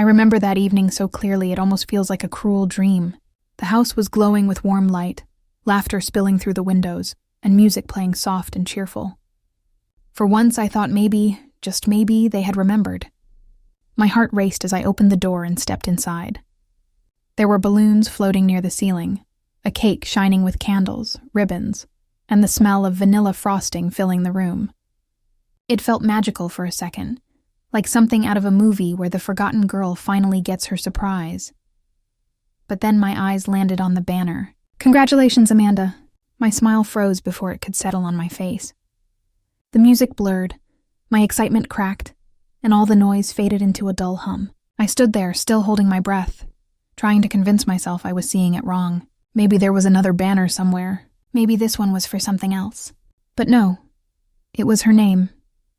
I remember that evening so clearly it almost feels like a cruel dream. The house was glowing with warm light, laughter spilling through the windows, and music playing soft and cheerful. For once I thought maybe, just maybe, they had remembered. My heart raced as I opened the door and stepped inside. There were balloons floating near the ceiling, a cake shining with candles, ribbons, and the smell of vanilla frosting filling the room. It felt magical for a second, like something out of a movie where the forgotten girl finally gets her surprise. But then my eyes landed on the banner. "Congratulations, Amanda." My smile froze before it could settle on my face. The music blurred, my excitement cracked, and all the noise faded into a dull hum. I stood there, still holding my breath, trying to convince myself I was seeing it wrong. Maybe there was another banner somewhere. Maybe this one was for something else. But no, it was her name.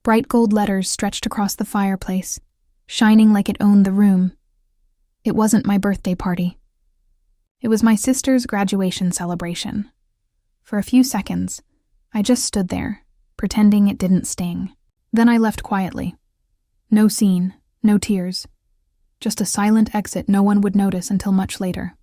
Bright gold letters stretched across the fireplace, shining like it owned the room. It wasn't my birthday party. It was my sister's graduation celebration. For a few seconds, I just stood there, pretending it didn't sting. Then I left quietly. No scene, no tears. Just a silent exit no one would notice until much later.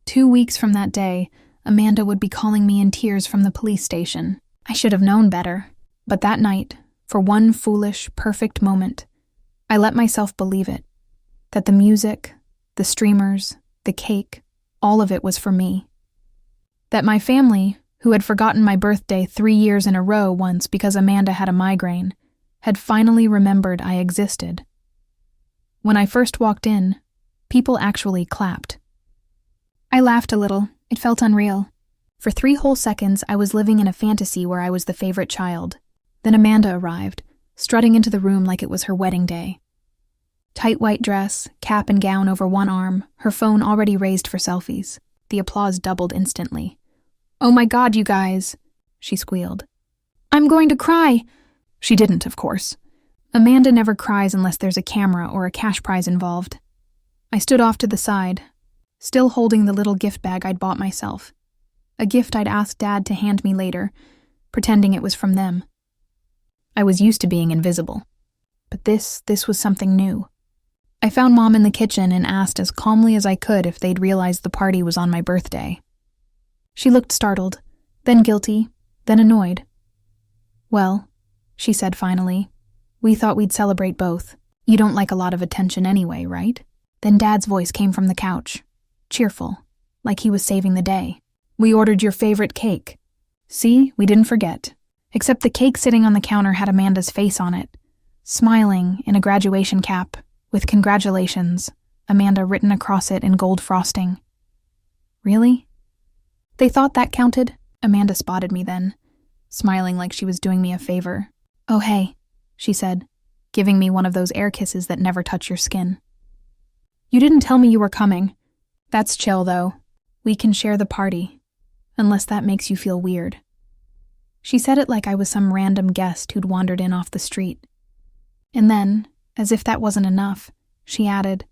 2 weeks from that day, Amanda would be calling me in tears from the police station. I should have known better. But that night, for one foolish, perfect moment, I let myself believe it. That the music, the streamers, the cake, all of it was for me. That my family, who had forgotten my birthday 3 years in a row once because Amanda had a migraine, had finally remembered I existed. When I first walked in, people actually clapped. I laughed a little. It felt unreal. For 3 whole seconds, I was living in a fantasy where I was the favorite child. Then Amanda arrived, strutting into the room like it was her wedding day. Tight white dress, cap and gown over one arm, her phone already raised for selfies. The applause doubled instantly. "Oh my God, you guys," she squealed. "I'm going to cry." She didn't, of course. Amanda never cries unless there's a camera or a cash prize involved. I stood off to the side, still holding the little gift bag I'd bought myself. A gift I'd asked Dad to hand me later, pretending it was from them. I was used to being invisible. But this was something new. I found Mom in the kitchen and asked as calmly as I could if they'd realized the party was on my birthday. She looked startled, then guilty, then annoyed. "Well," she said finally, "we thought we'd celebrate both. You don't like a lot of attention anyway, right?" Then Dad's voice came from the couch, cheerful, like he was saving the day. "We ordered your favorite cake. See, we didn't forget." Except the cake sitting on the counter had Amanda's face on it, smiling in a graduation cap, with "Congratulations," Amanda written across it in gold frosting. Really? They thought that counted? Amanda spotted me then, smiling like she was doing me a favor. "Oh hey," she said, giving me one of those air kisses that never touch your skin. "You didn't tell me you were coming. That's chill, though. We can share the party, unless that makes you feel weird." She said it like I was some random guest who'd wandered in off the street. And then, as if that wasn't enough, she added,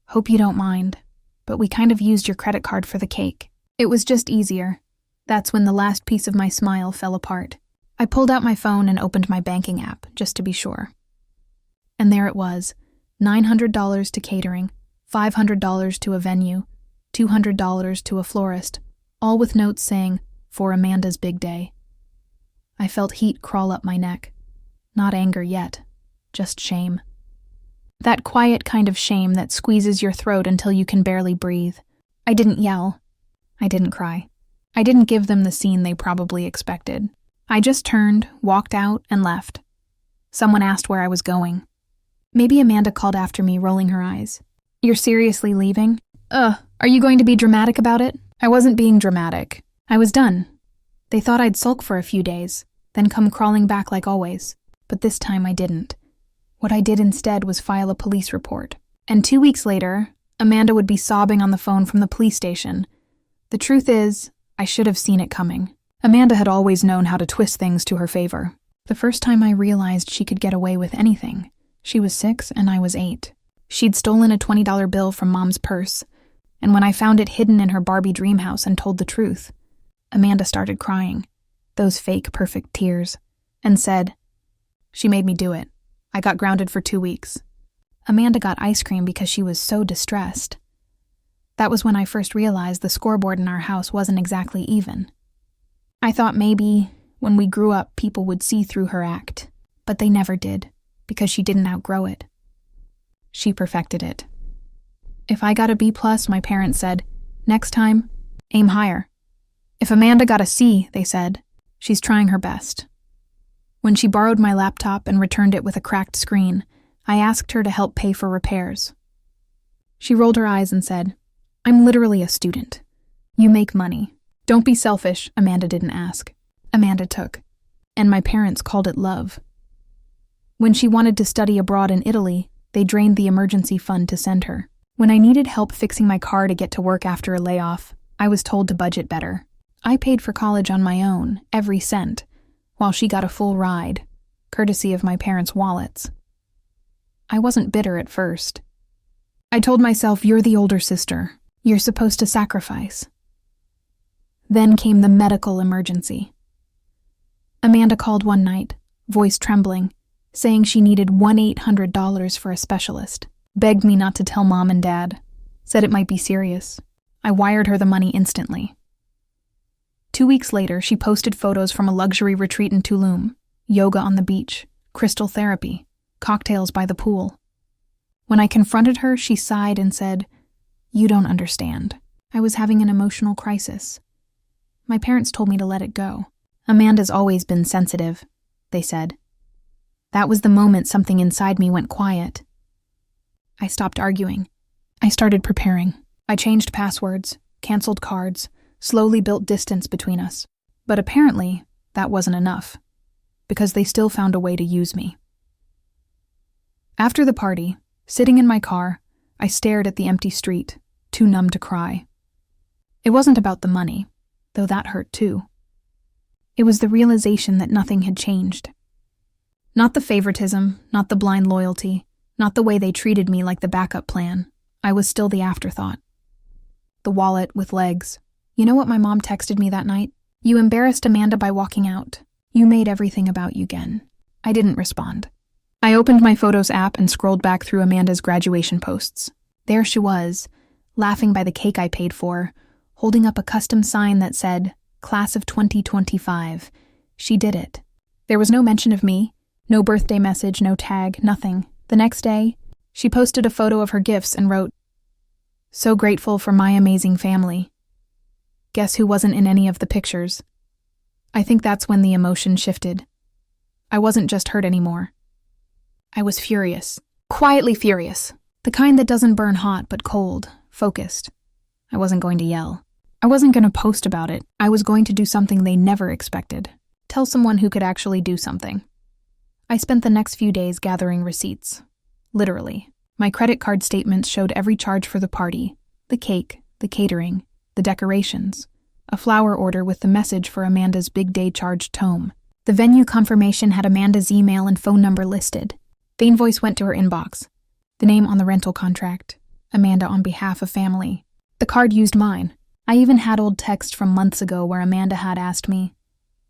"Hope you don't mind, but we kind of used your credit card for the cake." It was just easier. That's when the last piece of my smile fell apart. I pulled out my phone and opened my banking app, just to be sure. And there it was, $900 to catering, $500 to a venue, $200 to a florist, all with notes saying, "For Amanda's big day." I felt heat crawl up my neck. Not anger yet, just shame. That quiet kind of shame that squeezes your throat until you can barely breathe. I didn't yell. I didn't cry. I didn't give them the scene they probably expected. I just turned, walked out, and left. Someone asked where I was going. Maybe Amanda called after me, rolling her eyes. "You're seriously leaving? Are you going to be dramatic about it?" I wasn't being dramatic. I was done. They thought I'd sulk for a few days, then come crawling back like always. But this time I didn't. What I did instead was file a police report. And 2 weeks later, Amanda would be sobbing on the phone from the police station. The truth is, I should have seen it coming. Amanda had always known how to twist things to her favor. The first time I realized she could get away with anything, she was 6 and I was 8. She'd stolen a $20 bill from Mom's purse, and when I found it hidden in her Barbie dream house and told the truth, Amanda started crying, those fake perfect tears, and said, "She made me do it. I got grounded for 2 weeks. Amanda got ice cream because she was so distressed. That was when I first realized the scoreboard in our house wasn't exactly even. I thought maybe when we grew up people would see through her act, but they never did, because she didn't outgrow it. She perfected it. If I got a B+, my parents said, "Next time, aim higher." If Amanda got a C, they said, "She's trying her best." When she borrowed my laptop and returned it with a cracked screen, I asked her to help pay for repairs. She rolled her eyes and said, "I'm literally a student. You make money. Don't be selfish," Amanda didn't ask. Amanda took. And my parents called it love. When she wanted to study abroad in Italy, they drained the emergency fund to send her. When I needed help fixing my car to get to work after a layoff, I was told to budget better. I paid for college on my own, every cent, while she got a full ride, courtesy of my parents' wallets. I wasn't bitter at first. I told myself, "You're the older sister. You're supposed to sacrifice." Then came the medical emergency. Amanda called one night, voice trembling, saying she needed $1,800 for a specialist. Begged me not to tell Mom and Dad. Said it might be serious. I wired her the money instantly. 2 weeks later, she posted photos from a luxury retreat in Tulum, yoga on the beach, crystal therapy, cocktails by the pool. When I confronted her, she sighed and said, "You don't understand. I was having an emotional crisis. My parents told me to let it go. Amanda's always been sensitive," they said. That was the moment something inside me went quiet. I stopped arguing. I started preparing. I changed passwords, canceled cards, slowly built distance between us. But apparently, that wasn't enough, because they still found a way to use me. After the party, sitting in my car, I stared at the empty street, too numb to cry. It wasn't about the money, though that hurt too. It was the realization that nothing had changed. Not the favoritism, not the blind loyalty, not the way they treated me like the backup plan. I was still the afterthought. The wallet with legs. You know what my mom texted me that night? "You embarrassed Amanda by walking out. You made everything about you again." I didn't respond. I opened my Photos app and scrolled back through Amanda's graduation posts. There she was, laughing by the cake I paid for, holding up a custom sign that said, "Class of 2025. She did it." There was no mention of me, no birthday message, no tag, nothing. The next day, she posted a photo of her gifts and wrote, "So grateful for my amazing family." Guess who wasn't in any of the pictures? I think that's when the emotion shifted. I wasn't just hurt anymore. I was furious. Quietly furious. The kind that doesn't burn hot but cold, focused. I wasn't going to yell. I wasn't going to post about it. I was going to do something they never expected. Tell someone who could actually do something. I spent the next few days gathering receipts. Literally. My credit card statements showed every charge for the party, the cake, the catering, the decorations, a flower order with the message for Amanda's big day charged tome. The venue confirmation had Amanda's email and phone number listed. The invoice went to her inbox. The name on the rental contract, Amanda on behalf of family. The card used mine. I even had old text from months ago where Amanda had asked me,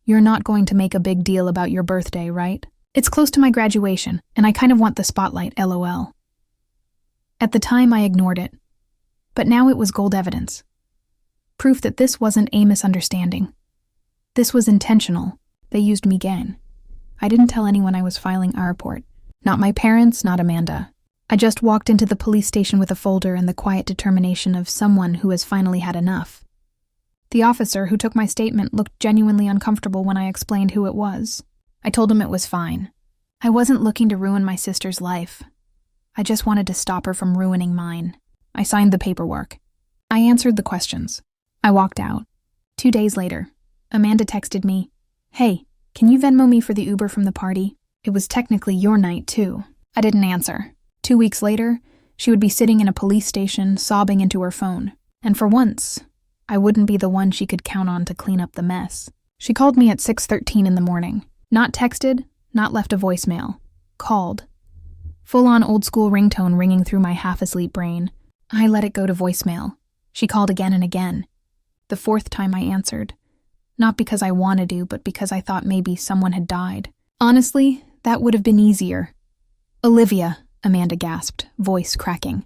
"You're not going to make a big deal about your birthday, right? It's close to my graduation, and I kind of want the spotlight, LOL." At the time, I ignored it. But now it was gold evidence. Proof that this wasn't a misunderstanding. This was intentional. They used me again. I didn't tell anyone I was filing our report. Not my parents, not Amanda. I just walked into the police station with a folder and the quiet determination of someone who has finally had enough. The officer who took my statement looked genuinely uncomfortable when I explained who it was. I told him it was fine. I wasn't looking to ruin my sister's life. I just wanted to stop her from ruining mine. I signed the paperwork. I answered the questions. I walked out. 2 days later, Amanda texted me, "Hey, can you Venmo me for the Uber from the party? It was technically your night, too." I didn't answer. 2 weeks later, she would be sitting in a police station, sobbing into her phone. And for once, I wouldn't be the one she could count on to clean up the mess. She called me at 6:13 in the morning. Not texted, not left a voicemail. Called. Full-on old-school ringtone ringing through my half-asleep brain. I let it go to voicemail. She called again and again. The 4th time I answered. Not because I wanted to, but because I thought maybe someone had died. Honestly, that would have been easier. "Olivia," Amanda gasped, voice cracking.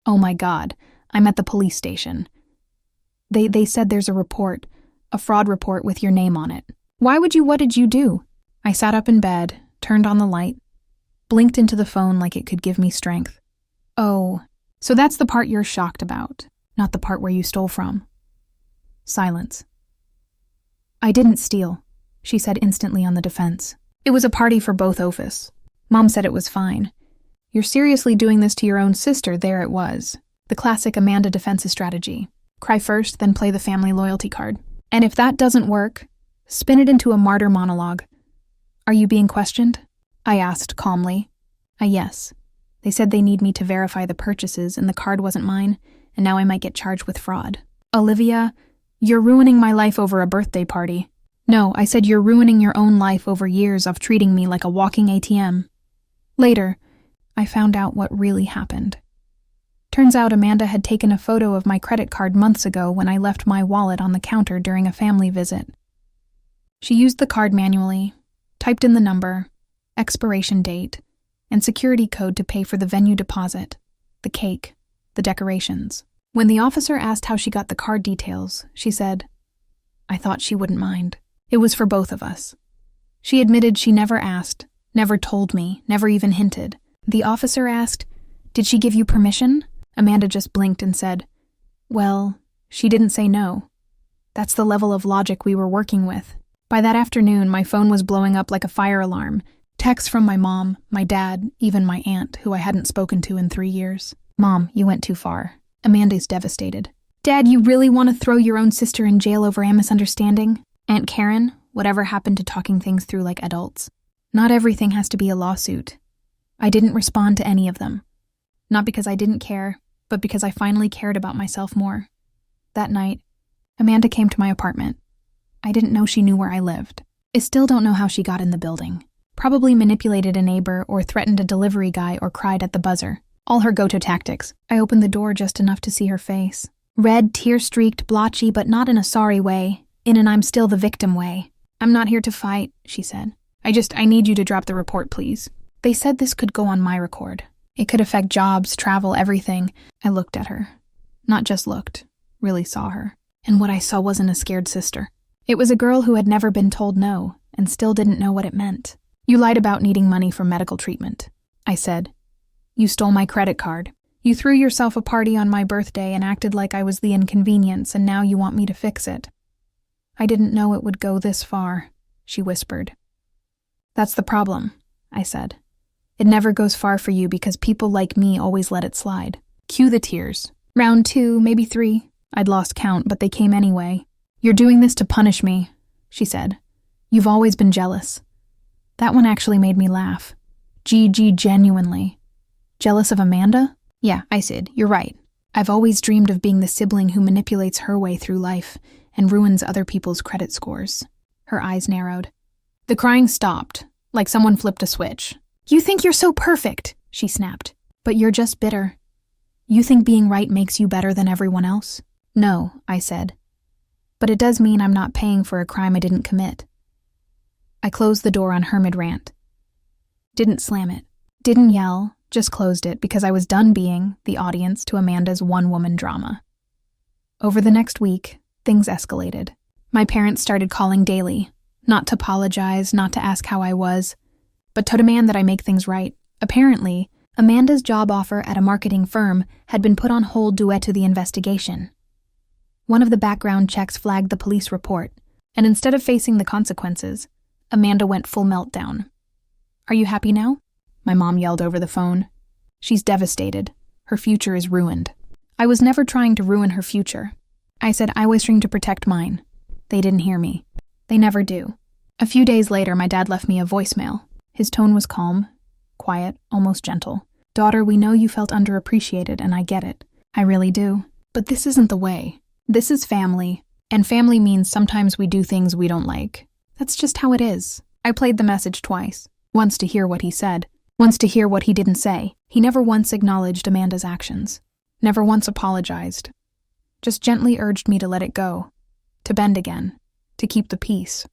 Oh my God, I'm at the police station. They said there's a fraud report with your name on it. What did you do? I sat up in bed, turned on the light, blinked into the phone like it could give me strength. Oh, so that's the part you're shocked about, not the part where you stole from. Silence. I didn't steal, she said instantly on the defense. It was a party for both of us. Mom said it was fine. You're seriously doing this to your own sister, there it was. The classic Amanda defense strategy. Cry first, then play the family loyalty card. And if that doesn't work, spin it into a martyr monologue. Are you being questioned? I asked calmly. Yes. They said they need me to verify the purchases and the card wasn't mine, and now I might get charged with fraud. Olivia, you're ruining my life over a birthday party. No, I said you're ruining your own life over years of treating me like a walking ATM. Later, I found out what really happened. Turns out Amanda had taken a photo of my credit card months ago when I left my wallet on the counter during a family visit. She used the card manually, typed in the number, expiration date, and security code to pay for the venue deposit, the cake, the decorations. When the officer asked how she got the card details, she said, I thought she wouldn't mind. It was for both of us. She admitted she never asked, never told me, never even hinted. The officer asked, Did she give you permission? Amanda just blinked and said, Well, she didn't say no. That's the level of logic we were working with. By that afternoon, my phone was blowing up like a fire alarm. Texts from my mom, my dad, even my aunt, who I hadn't spoken to in 3 years. Mom, you went too far. Amanda's devastated. Dad, you really want to throw your own sister in jail over a misunderstanding? Aunt Karen, whatever happened to talking things through like adults? Not everything has to be a lawsuit. I didn't respond to any of them. Not because I didn't care, but because I finally cared about myself more. That night, Amanda came to my apartment. I didn't know she knew where I lived. I still don't know how she got in the building. Probably manipulated a neighbor or threatened a delivery guy or cried at the buzzer. All her go-to tactics. I opened the door just enough to see her face. Red, tear-streaked, blotchy, but not in a sorry way. In an I'm still the victim way. I'm not here to fight, she said. I need you to drop the report, please. They said this could go on my record. It could affect jobs, travel, everything. I looked at her. Not just looked, really saw her. And what I saw wasn't a scared sister. It was a girl who had never been told no, and still didn't know what it meant. You lied about needing money for medical treatment, I said. You stole my credit card. You threw yourself a party on my birthday and acted like I was the inconvenience, and now you want me to fix it. I didn't know it would go this far, she whispered. That's the problem, I said. It never goes far for you because people like me always let it slide. Cue the tears. Round 2, maybe 3. I'd lost count, but they came anyway. You're doing this to punish me, she said. You've always been jealous. That one actually made me laugh. Genuinely. Jealous of Amanda? Yeah, I said, you're right. I've always dreamed of being the sibling who manipulates her way through life and ruins other people's credit scores. Her eyes narrowed. The crying stopped, like someone flipped a switch. You think you're so perfect, she snapped. But you're just bitter. You think being right makes you better than everyone else? No, I said. But it does mean I'm not paying for a crime I didn't commit. I closed the door on her mid-rant. Didn't slam it. Didn't yell, just closed it because I was done being the audience to Amanda's one-woman drama. Over the next week, things escalated. My parents started calling daily, not to apologize, not to ask how I was, but to demand that I make things right. Apparently, Amanda's job offer at a marketing firm had been put on hold due to the investigation. One of the background checks flagged the police report, and instead of facing the consequences, Amanda went full meltdown. Are you happy now? My mom yelled over the phone. She's devastated. Her future is ruined. I was never trying to ruin her future. I said I was trying to protect mine. They didn't hear me. They never do. A few days later, my dad left me a voicemail. His tone was calm, quiet, almost gentle. Daughter, we know you felt underappreciated, and I get it. I really do. But this isn't the way. This is family, and family means sometimes we do things we don't like. That's just how it is. I played the message twice. Once to hear what he said, once to hear what he didn't say. He never once acknowledged Amanda's actions. Never once apologized. Just gently urged me to let it go, to bend again, to keep the peace.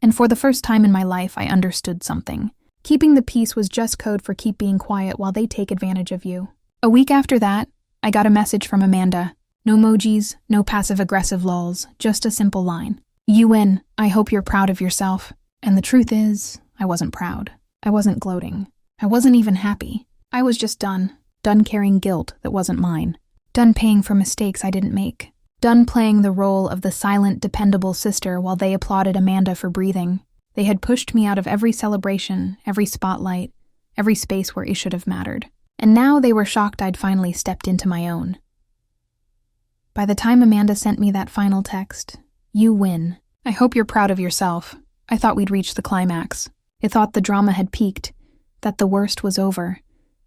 And for the first time in my life, I understood something. Keeping the peace was just code for keep being quiet while they take advantage of you. A week after that, I got a message from Amanda. No emojis, no passive-aggressive lulls, just a simple line. You win. I hope you're proud of yourself. And the truth is, I wasn't proud. I wasn't gloating. I wasn't even happy. I was just done. Done carrying guilt that wasn't mine. Done paying for mistakes I didn't make. Done playing the role of the silent, dependable sister while they applauded Amanda for breathing. They had pushed me out of every celebration, every spotlight, every space where it should have mattered. And now they were shocked I'd finally stepped into my own. By the time Amanda sent me that final text, you win. I hope you're proud of yourself. I thought we'd reached the climax. I thought the drama had peaked, that the worst was over,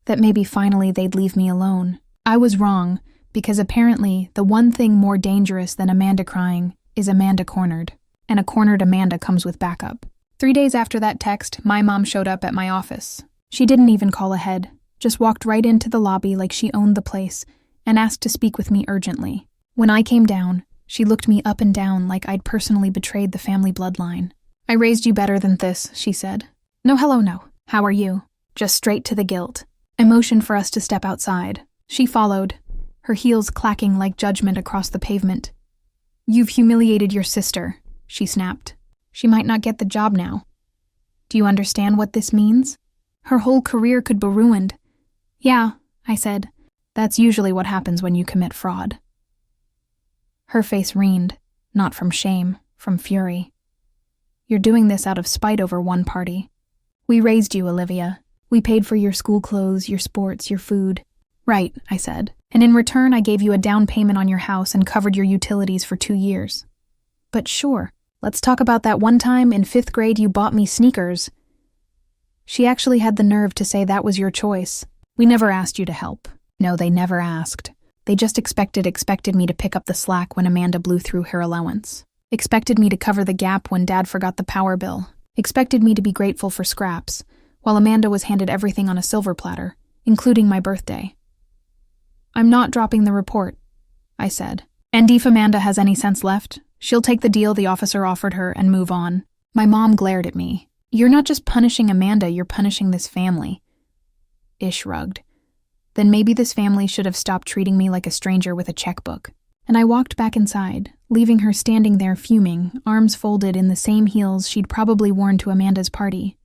that maybe finally they'd leave me alone. I was wrong, because apparently the one thing more dangerous than Amanda crying is Amanda cornered. And a cornered Amanda comes with backup. 3 days after that text, my mom showed up at my office. She didn't even call ahead, just walked right into the lobby like she owned the place and asked to speak with me urgently. When I came down, she looked me up and down like I'd personally betrayed the family bloodline. I raised you better than this, she said. No hello, no. How are you? Just straight to the guilt. I motioned for us to step outside. She followed, her heels clacking like judgment across the pavement. You've humiliated your sister, she snapped. She might not get the job now. Do you understand what this means? Her whole career could be ruined. Yeah, I said. That's usually what happens when you commit fraud. Her face reened, not from shame, from fury. You're doing this out of spite over one party. We raised you, Olivia. We paid for your school clothes, your sports, your food. Right, I said. And in return, I gave you a down payment on your house and covered your utilities for 2 years. But sure, let's talk about that one time in 5th grade you bought me sneakers. She actually had the nerve to say that was your choice. We never asked you to help. No, they never asked. They just expected me to pick up the slack when Amanda blew through her allowance. Expected me to cover the gap when Dad forgot the power bill. Expected me to be grateful for scraps, while Amanda was handed everything on a silver platter, including my birthday. I'm not dropping the report, I said. And if Amanda has any sense left, she'll take the deal the officer offered her and move on. My mom glared at me. You're not just punishing Amanda, you're punishing this family. I shrugged. Then maybe this family should have stopped treating me like a stranger with a checkbook. And I walked back inside, leaving her standing there fuming, arms folded in the same heels she'd probably worn to Amanda's party.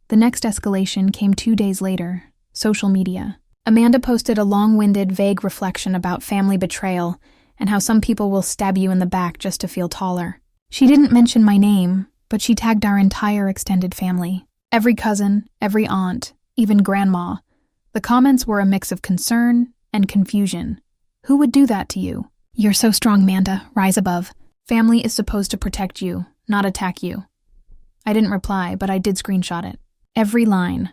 The next escalation came 2 days later, social media. Amanda posted a long-winded, vague reflection about family betrayal and how some people will stab you in the back just to feel taller. She didn't mention my name, but she tagged our entire extended family. Every cousin, every aunt, even grandma. The comments were a mix of concern and confusion. Who would do that to you? You're so strong, Manda. Rise above. Family is supposed to protect you, not attack you. I didn't reply, but I did screenshot it. Every line.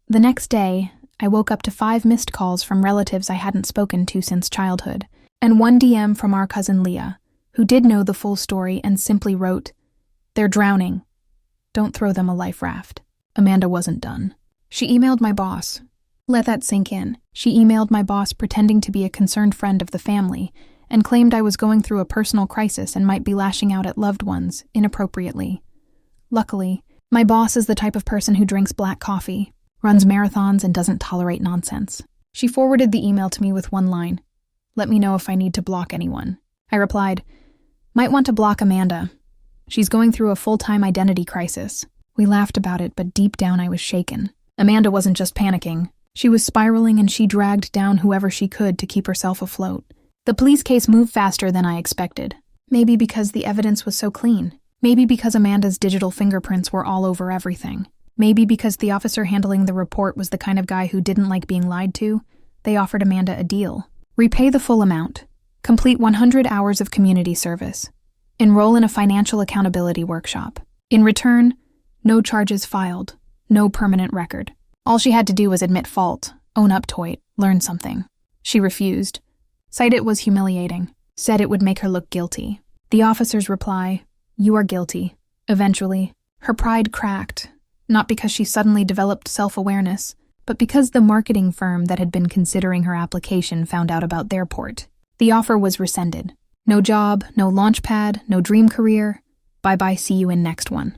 The next day, I woke up to 5 missed calls from relatives I hadn't spoken to since childhood, and 1 DM from our cousin Leah, who did know the full story and simply wrote, "They're drowning. Don't throw them a life raft." Amanda wasn't done. She emailed my boss. Let that sink in. She emailed my boss pretending to be a concerned friend of the family and claimed I was going through a personal crisis and might be lashing out at loved ones inappropriately. Luckily, my boss is the type of person who drinks black coffee, runs marathons, and doesn't tolerate nonsense. She forwarded the email to me with 1 line. Let me know if I need to block anyone. I replied, might want to block Amanda. She's going through a full-time identity crisis. We laughed about it, but deep down I was shaken. Amanda wasn't just panicking. She was spiraling, and she dragged down whoever she could to keep herself afloat. The police case moved faster than I expected. Maybe because the evidence was so clean. Maybe because Amanda's digital fingerprints were all over everything. Maybe because the officer handling the report was the kind of guy who didn't like being lied to. They offered Amanda a deal. Repay the full amount. Complete 100 hours of community service. Enroll in a financial accountability workshop. In return, no charges filed. No permanent record. All she had to do was admit fault, own up to it, learn something. She refused. Said it was humiliating. Said it would make her look guilty. The officer's reply, you are guilty. Eventually, her pride cracked, not because she suddenly developed self-awareness, but because the marketing firm that had been considering her application found out about their port. The offer was rescinded. No job, no launch pad, no dream career. Bye-bye, see you in next one.